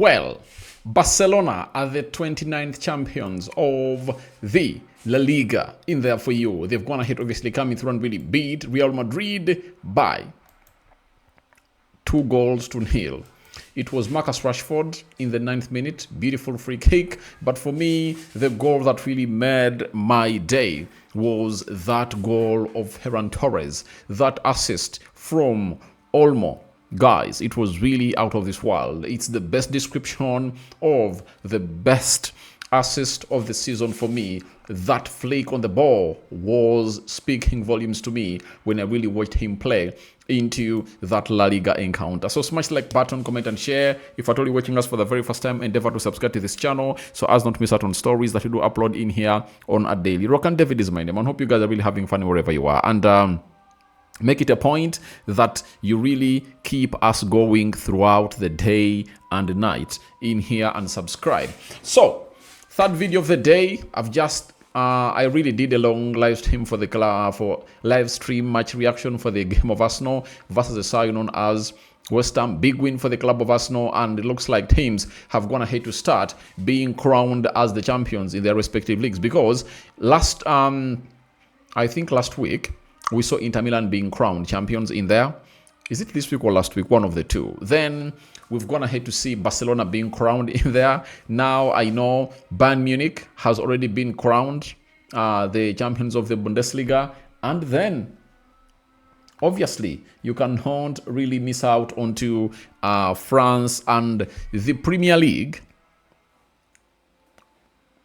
Well, Barcelona are the 29th champions of the La Liga in there for you. They've gone ahead, obviously, coming through and really beat Real Madrid by 2-0. It was Marcus Rashford in the 9th minute, beautiful free kick. But for me, the goal that really made my day was that goal of Ferran Torres, that assist from Olmo. Guys, it was really out of this world. It's the best description of the best assist of the season for me. That flick on the ball was speaking volumes to me when I really watched him play into that La Liga encounter. So smash the like button, comment and share. If you're totally watching us for the very first time, endeavor to subscribe to this channel so as not to miss out on stories that we do upload in here on a daily. Rokani David is my name. I hope you guys are really having fun wherever you are. And make it a point that you really keep us going throughout the day and night in here and subscribe. So, third video of the day, I really did a long live stream for the live stream match reaction for the game of Arsenal versus the side known as West Ham. Big win for the club of Arsenal, and it looks like teams have gone ahead to start being crowned as the champions in their respective leagues, because I think last week we saw Inter Milan being crowned champions in there. Is it this week or last week? One of the two. Then we've gone ahead to see Barcelona being crowned in there. Now I know Bayern Munich has already been crowned the champions of the Bundesliga. And then, obviously, you cannot really miss out onto France and the Premier League.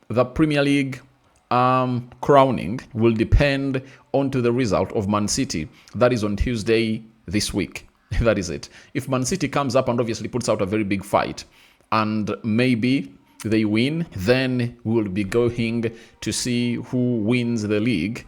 The Premier League crowning will depend onto the result of Man City. That is on Tuesday this week. That is it. If Man City comes up and obviously puts out a very big fight and maybe they win, then we will be going to see who wins the league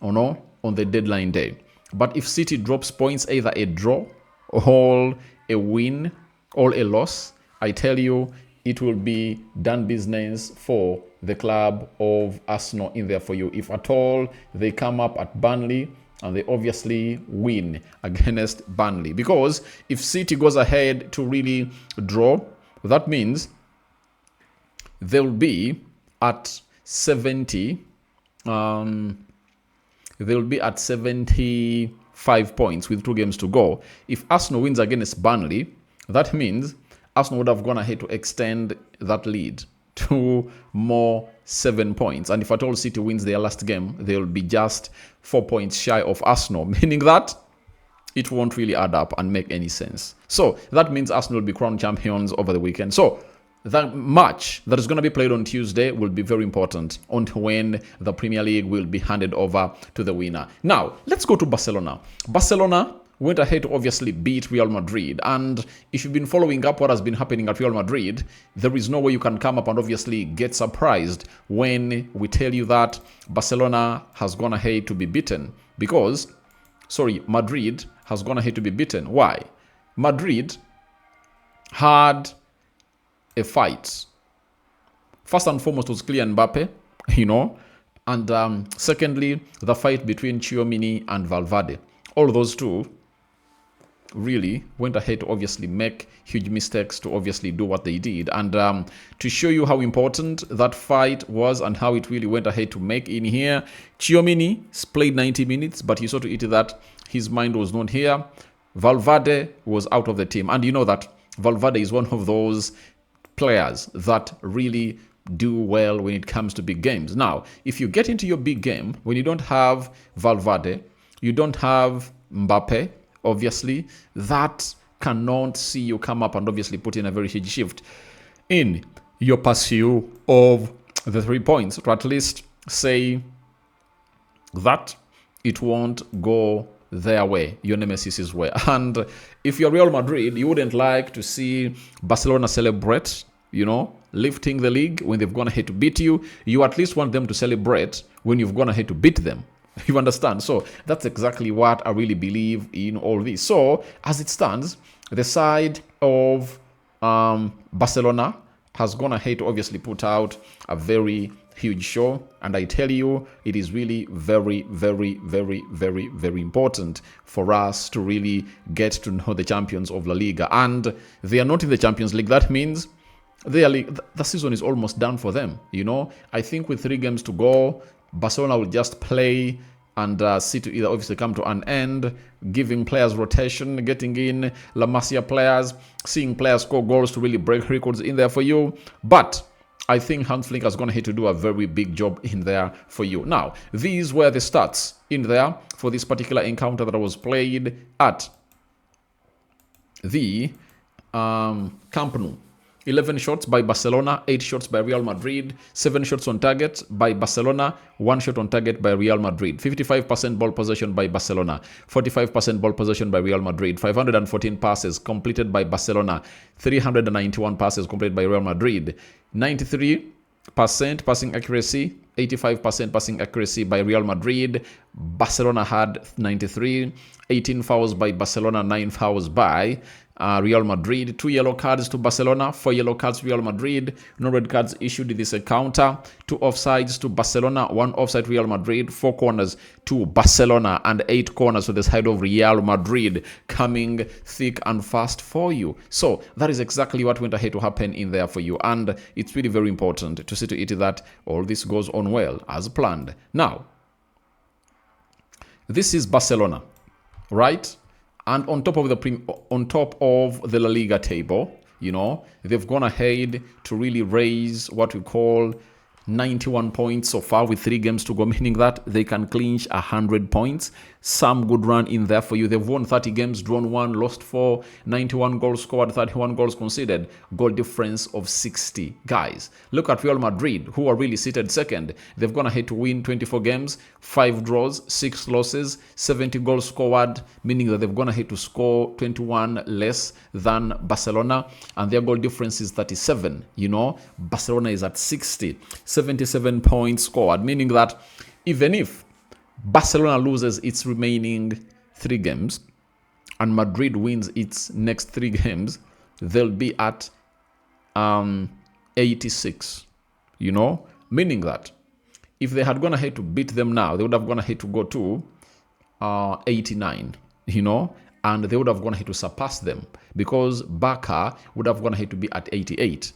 or no on the deadline day. But if City drops points, either a draw or a win or a loss, I tell you, it will be done business for the club of Arsenal in there for you. If at all they come up at Burnley and they obviously win against Burnley. Because if City goes ahead to really draw, that means they'll be at 70. They'll be at 75 points with 2 games to go. If Arsenal wins against Burnley, that means Arsenal would have gone ahead to extend that lead to more 7 points. And if at all City wins their last game, they'll be just 4 points shy of Arsenal, meaning that it won't really add up and make any sense. So that means Arsenal will be crowned champions over the weekend. So that match that is going to be played on Tuesday will be very important on when the Premier League will be handed over to the winner. Now, let's go to Barcelona. Barcelona went ahead to obviously beat Real Madrid. And if you've been following up what has been happening at Real Madrid, there is no way you can come up and obviously get surprised when we tell you that Barcelona has gone ahead to be beaten. Madrid has gone ahead to be beaten. Why? Madrid had a fight. First and foremost was Kylian Mbappe, and secondly, the fight between Tchouaméni and Valverde. All those two really went ahead to obviously make huge mistakes to obviously do what they did. And to show you how important that fight was and how it really went ahead to make in here, Tchouaméni played 90 minutes, but he saw to it that his mind was not here. Valverde was out of the team. And you know that Valverde is one of those players that really do well when it comes to big games. Now, if you get into your big game, when you don't have Valverde, you don't have Mbappe, obviously, that cannot see you come up and obviously put in a very huge shift in your pursuit of the 3 points, or at least say that it won't go their way, your nemesis's way. And if you're Real Madrid, you wouldn't like to see Barcelona celebrate, lifting the league when they've gone ahead to beat you. You at least want them to celebrate when you've gone ahead to beat them. You understand? So that's exactly what I really believe in all this. So as it stands, the side of Barcelona has gone ahead to obviously put out a very huge show, and I tell you, it is really very, very, very, very, very important for us to really get to know the champions of La Liga. And they are not in the Champions League. That means the season is almost done for them. I think with 3 games to go, Barcelona will just play and see to either obviously come to an end, giving players rotation, getting in La Masia players, seeing players score goals to really break records in there for you. But I think Hans Flick is going to have to do a very big job in there for you. Now, these were the stats in there for this particular encounter that was played at the Camp Nou. 11 shots by Barcelona, 8 shots by Real Madrid, 7 shots on target by Barcelona, 1 shot on target by Real Madrid. 55% ball possession by Barcelona, 45% ball possession by Real Madrid, 514 passes completed by Barcelona, 391 passes completed by Real Madrid, 93% passing accuracy, 85% passing accuracy by Real Madrid. Barcelona had 93, 18 fouls by Barcelona, 9 fouls by Real Madrid. 2 yellow cards to Barcelona, 4 yellow cards Real Madrid, no red cards issued in this encounter. 2 offsides to Barcelona, 1 offside Real Madrid, 4 corners to Barcelona, and 8 corners to the side of Real Madrid, coming thick and fast for you. So that is exactly what went ahead to happen in there for you, and it's really very important to see to it that all this goes on well as planned. Now, this is Barcelona, right? And on top of the La Liga table, they've gone ahead to really raise what we call 91 points so far with 3 games to go, meaning that they can clinch 100 points. Some good run in there for you. They've won 30 games, drawn 1, lost 4, 91 goals scored, 31 goals conceded, goal difference of 60. Guys, look at Real Madrid, who are really seated second. They've gone ahead to win 24 games, 5 draws, 6 losses, 70 goals scored, meaning that they've gone ahead to score 21 less than Barcelona, and their goal difference is 37. Barcelona is at 60, 77 points scored, meaning that even if Barcelona loses its remaining 3 games and Madrid wins its next 3 games, they'll be at 86, meaning that if they had gone ahead to beat them now, they would have gone ahead to go to 89, and they would have gone ahead to surpass them because Barca would have gone ahead to be at 88,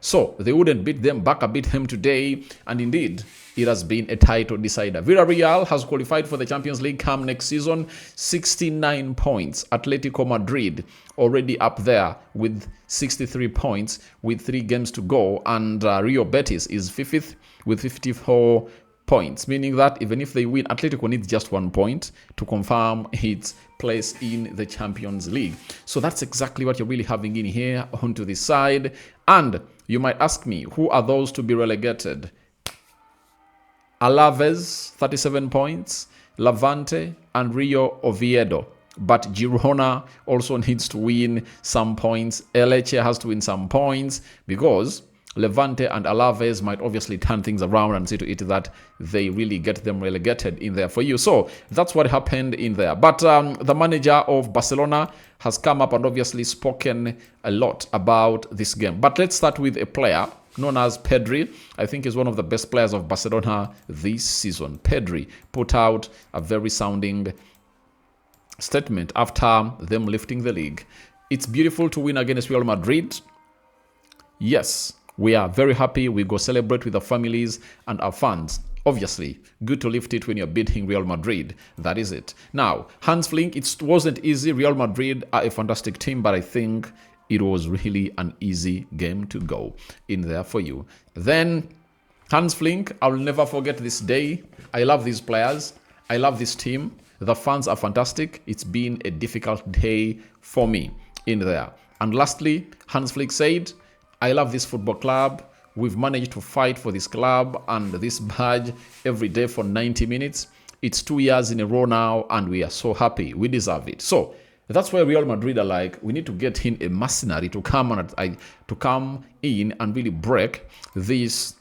So they wouldn't beat them. Barca beat them today, and indeed, it has been a title decider. Villarreal has qualified for the Champions League come next season, 69 points. Atletico Madrid already up there with 63 points with 3 games to go, and Real Betis is 5th with 54 points, meaning that even if they win, Atletico needs just 1 point to confirm its place in the Champions League. So that's exactly what you're really having in here onto this side. And you might ask me, who are those to be relegated? Alaves, 37 points, Levante, and Rio Oviedo. But Girona also needs to win some points. Elche has to win some points because Levante and Alaves might obviously turn things around and see to it that they really get them relegated in there for you. So that's what happened in there. But the manager of Barcelona has come up and obviously spoken a lot about this game. But let's start with a player known as Pedri. I think he's one of the best players of Barcelona this season. Pedri put out a very sounding statement after them lifting the league. It's beautiful to win against Real Madrid. Yes, we are very happy. We go celebrate with our families and our fans. Obviously, good to lift it when you're beating Real Madrid. That is it. Now, Hans Flick, it wasn't easy. Real Madrid are a fantastic team, but I think it was really an easy game to go in there for you. Then, Hans Flick, I'll never forget this day. I love these players. I love this team. The fans are fantastic. It's been a difficult day for me in there. And lastly, Hans Flick said, I love this football club. We've managed to fight for this club and this badge every day for 90 minutes. It's 2 years in a row now, and we are so happy. We deserve it. So that's why Real Madrid are like, we need to get in a mercenary to come in and really break this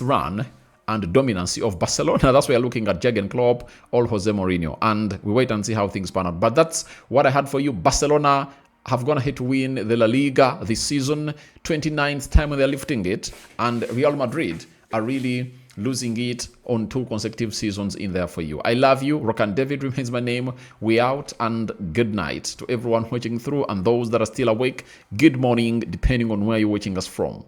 run and dominancy of Barcelona. That's why we're looking at Jurgen Klopp or Jose Mourinho, and we wait and see how things pan out. But that's what I had for you. Barcelona have gone ahead to win the La Liga this season, 29th time when they're lifting it, and Real Madrid are really losing it on 2 consecutive seasons in there for you. I love you. Rokani David remains my name. We out, and good night to everyone watching through, and those that are still awake, good morning, depending on where you're watching us from.